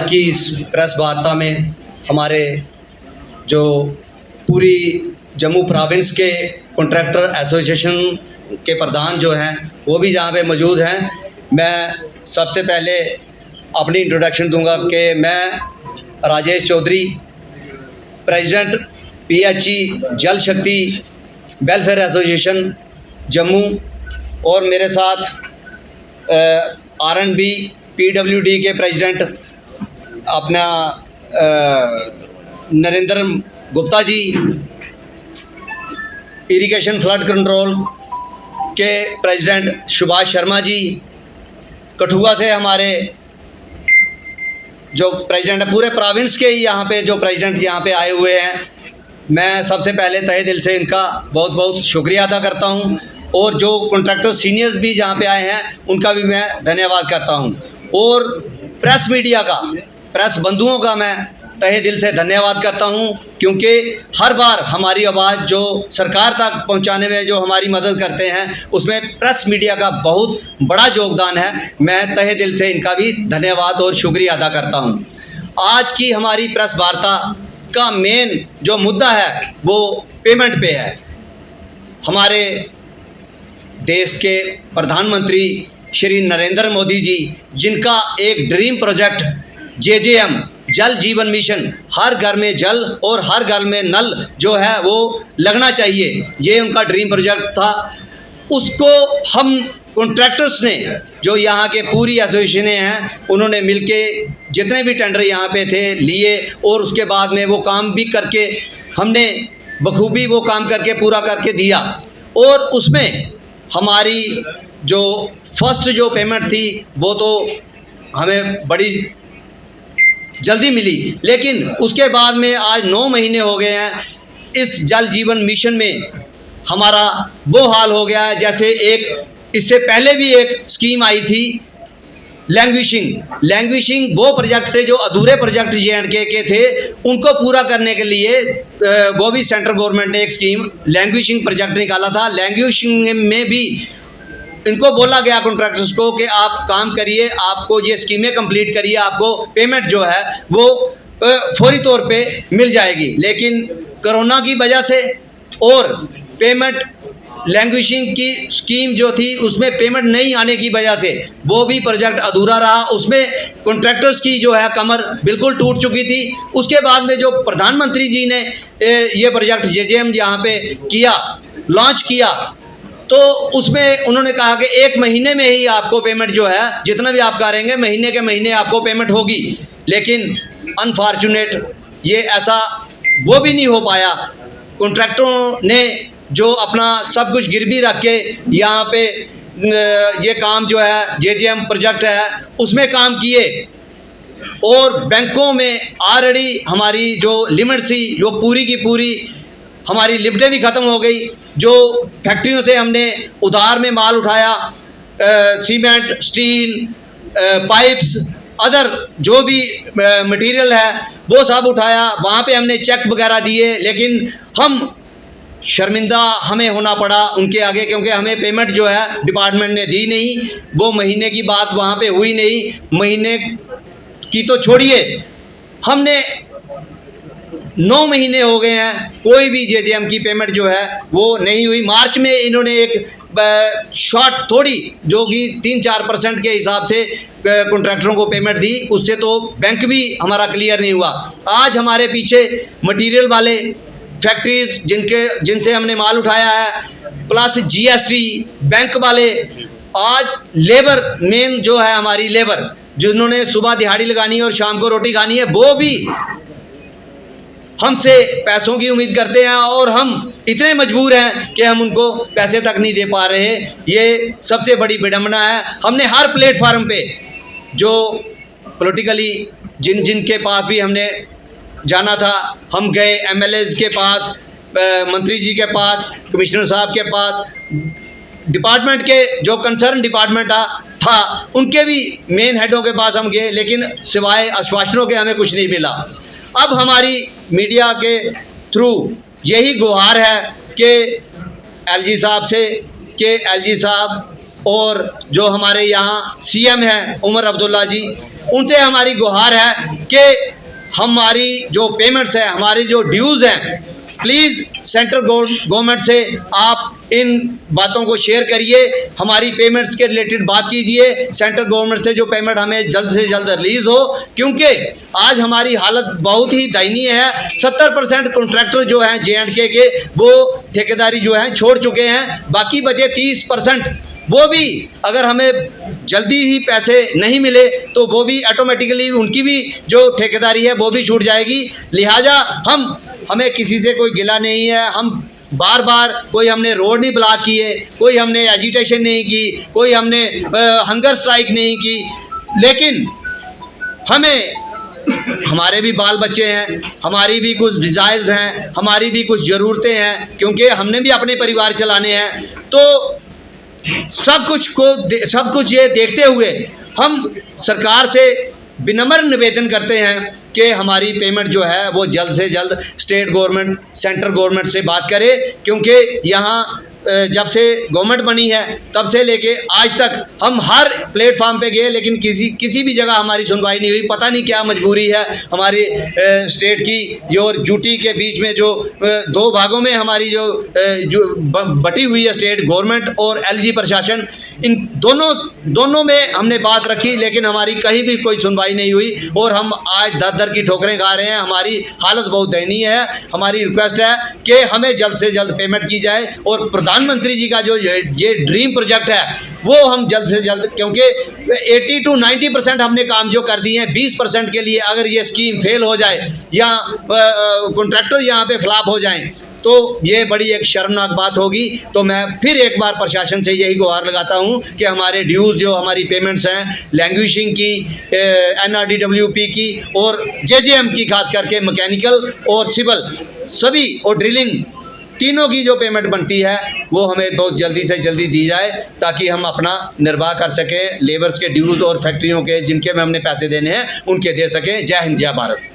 आज की इस प्रेस वार्ता में हमारे जो पूरी जम्मू प्रोविंस के कॉन्ट्रैक्टर एसोसिएशन के प्रधान जो हैं वो भी यहाँ पे मौजूद हैं। मैं सबसे पहले अपनी इंट्रोडक्शन दूंगा कि मैं राजेश चौधरी, प्रेसिडेंट PHE जल शक्ति वेलफेयर एसोसिएशन जम्मू, और मेरे साथ R&B PWD के प्रेसिडेंट अपना Narendra Gupta ji, irrigation flood control के प्रेसिडेंट सुभाष शर्मा जी, कठुआ से हमारे जो प्रेसिडेंट है पूरे प्रोविंस के यहाँ पे जो प्रेसिडेंट यहाँ पे आए हुए हैं, मैं सबसे पहले तहे दिल से इनका बहुत बहुत शुक्रिया अदा करता हूँ। और जो कॉन्ट्रैक्टर सीनियर्स भी जहाँ पे आए हैं उनका भी मैं धन्यवाद करता हूँ। और प्रेस मीडिया का, प्रेस बंधुओं का मैं तहे दिल से धन्यवाद करता हूँ, क्योंकि हर बार हमारी आवाज़ जो सरकार तक पहुँचाने में जो हमारी मदद करते हैं उसमें प्रेस मीडिया का बहुत बड़ा योगदान है। मैं तहे दिल से इनका भी धन्यवाद और शुक्रिया अदा करता हूँ। आज की हमारी प्रेस वार्ता का मेन जो मुद्दा है वो पेमेंट पे है। हमारे देश के प्रधानमंत्री श्री नरेंद्र मोदी जी, जिनका एक ड्रीम प्रोजेक्ट JJM जल जीवन मिशन, हर घर में जल और हर घर में नल जो है वो लगना चाहिए, ये उनका ड्रीम प्रोजेक्ट था। उसको हम कॉन्ट्रैक्टर्स ने, जो यहाँ के पूरी एसोसिएशनें हैं, उन्होंने मिलके जितने भी टेंडर यहाँ पे थे लिए, और उसके बाद में वो काम भी करके हमने बखूबी वो काम करके पूरा करके दिया। और उसमें हमारी जो फर्स्ट जो पेमेंट थी वो तो हमें बड़ी जल्दी मिली, लेकिन उसके बाद में आज 9 महीने हो गए हैं। इस जल जीवन मिशन में हमारा वो हाल हो गया है जैसे एक इससे पहले भी एक स्कीम आई थी लैंग्विशिंग वो प्रोजेक्ट थे जो अधूरे प्रोजेक्ट JNK के थे, उनको पूरा करने के लिए वो भी सेंट्रल गवर्नमेंट ने एक स्कीम लैंग्विशिंग प्रोजेक्ट निकाला था। लैंग्विशिंग में भी इनको बोला गया कॉन्ट्रैक्टर्स को कि आप काम करिए, आपको ये स्कीमें कंप्लीट करिए, आपको पेमेंट जो है वो फौरी तौर पे मिल जाएगी। लेकिन कोरोना की वजह से और पेमेंट लैंग्विशिंग की स्कीम जो थी उसमें पेमेंट नहीं आने की वजह से वो भी प्रोजेक्ट अधूरा रहा। उसमें कॉन्ट्रैक्टर्स की जो है कमर बिल्कुल टूट चुकी थी। उसके बाद में जो प्रधानमंत्री जी ने ये प्रोजेक्ट JJM यहाँ पे किया, लॉन्च किया, तो उसमें उन्होंने कहा कि 1 महीने में ही आपको पेमेंट जो है जितना भी आप करेंगे महीने के महीने आपको पेमेंट होगी। लेकिन अनफॉर्चुनेट ये ऐसा वो भी नहीं हो पाया। कॉन्ट्रैक्टरों ने जो अपना सब कुछ गिरवी रख के यहाँ पे ये काम जो है JJM प्रोजेक्ट है उसमें काम किए, और बैंकों में ऑलरेडी हमारी जो लिमिट थी जो पूरी की पूरी हमारी लिमिटें भी ख़त्म हो गई। जो फैक्ट्रियों से हमने उधार में माल उठाया, सीमेंट, स्टील, पाइप्स, अदर जो भी मटेरियल है वो सब उठाया, वहाँ पे हमने चेक वगैरह दिए, लेकिन हम शर्मिंदा हमें होना पड़ा उनके आगे, क्योंकि हमें पेमेंट जो है डिपार्टमेंट ने दी नहीं। वो महीने की बात वहाँ पे हुई नहीं, महीने की तो छोड़िए, हमने 9 महीने हो गए हैं कोई भी JJM की पेमेंट जो है वो नहीं हुई। मार्च में इन्होंने एक शॉर्ट थोड़ी जो कि 3-4% के हिसाब से कॉन्ट्रैक्टरों को पेमेंट दी, उससे तो बैंक भी हमारा क्लियर नहीं हुआ। आज हमारे पीछे मटेरियल वाले फैक्ट्रीज जिनसे हमने माल उठाया है, प्लस GST, बैंक वाले, आज लेबर मेन जो है हमारी लेबर जिन्होंने सुबह दिहाड़ी लगानी है और शाम को रोटी खानी है, वो भी हमसे पैसों की उम्मीद करते हैं, और हम इतने मजबूर हैं कि हम उनको पैसे तक नहीं दे पा रहे। ये सबसे बड़ी विडंबना है। हमने हर प्लेटफार्म पे जो पॉलिटिकली जिनके पास भी हमने जाना था, हम गए MLAs के पास, मंत्री जी के पास, कमिश्नर साहब के पास, डिपार्टमेंट के जो कंसर्न डिपार्टमेंट था उनके भी मेन हेडों के पास हम गए, लेकिन सिवाय आश्वासनों के हमें कुछ नहीं मिला। अब हमारी मीडिया के थ्रू यही गुहार है कि LG साहब से कि LG साहब और जो हमारे यहाँ CM हैं उमर अब्दुल्ला जी, उनसे हमारी गुहार है कि हमारी जो पेमेंट्स है, हमारी जो ड्यूज़ हैं, प्लीज़ सेंट्रल गवर्नमेंट से आप इन बातों को शेयर करिए, हमारी पेमेंट्स के रिलेटेड बात कीजिए, सेंट्रल गवर्नमेंट से जो पेमेंट हमें जल्द से जल्द रिलीज़ हो, क्योंकि आज हमारी हालत बहुत ही दयनीय है। 70% कॉन्ट्रैक्टर जो हैं J&K के, वो ठेकेदारी जो है छोड़ चुके हैं। बाकी बचे 30%, वो भी अगर हमें जल्दी ही पैसे नहीं मिले तो वो भी ऑटोमेटिकली उनकी भी जो ठेकेदारी है वो भी छूट जाएगी। लिहाजा हमें किसी से कोई गिला नहीं है, हम बार बार कोई हमने रोड नहीं ब्लॉक किए, कोई हमने एजिटेशन नहीं की, कोई हमने हंगर स्ट्राइक नहीं की, लेकिन हमारे भी बाल बच्चे हैं, हमारी भी कुछ डिज़ायर्स हैं, हमारी भी कुछ ज़रूरतें हैं, क्योंकि हमने भी अपने परिवार चलाने हैं। तो सब कुछ ये देखते हुए हम सरकार से विनम्र निवेदन करते हैं कि हमारी पेमेंट जो है वो जल्द से जल्द स्टेट गवर्नमेंट, सेंट्रल गवर्नमेंट से बात करे, क्योंकि यहाँ जब से गवर्नमेंट बनी है तब से लेके आज तक हम हर प्लेटफार्म पे गए, लेकिन किसी भी जगह हमारी सुनवाई नहीं हुई। पता नहीं क्या मजबूरी है हमारी स्टेट की, जो ड्यूटी के बीच में जो दो भागों में हमारी जो बटी हुई है स्टेट गवर्नमेंट और LG प्रशासन, इन दोनों में हमने बात रखी, लेकिन हमारी कहीं भी कोई सुनवाई नहीं हुई और हम आज दर की ठोकरें खा रहे हैं। हमारी हालत बहुत दयनीय है। हमारी रिक्वेस्ट है कि हमें जल्द से जल्द पेमेंट की जाए और प्रधानमंत्री जी का जो ये ड्रीम प्रोजेक्ट है वो हम जल्द से जल्द, क्योंकि 80 to 90% हमने काम जो कर दिए हैं, 20% के लिए अगर ये स्कीम फेल हो जाए या कॉन्ट्रैक्टर यहाँ पे फ्लॉप हो जाएं तो ये बड़ी एक शर्मनाक बात होगी। तो मैं फिर एक बार प्रशासन से यही गुहार लगाता हूँ कि हमारे ड्यूज़ जो हमारी पेमेंट्स हैं, लैंग्वेजिंग की, NRDWP की और JJM की, खास करके मैकेनिकल और सिविल सभी और ड्रिलिंग तीनों की जो पेमेंट बनती है वो हमें बहुत जल्दी से जल्दी दी जाए, ताकि हम अपना निर्वाह कर सकें, लेबर्स के ड्यूज़ और फैक्ट्रियों के जिनके में हमने पैसे देने हैं उनके दे सकें। जय हिंद, जय भारत।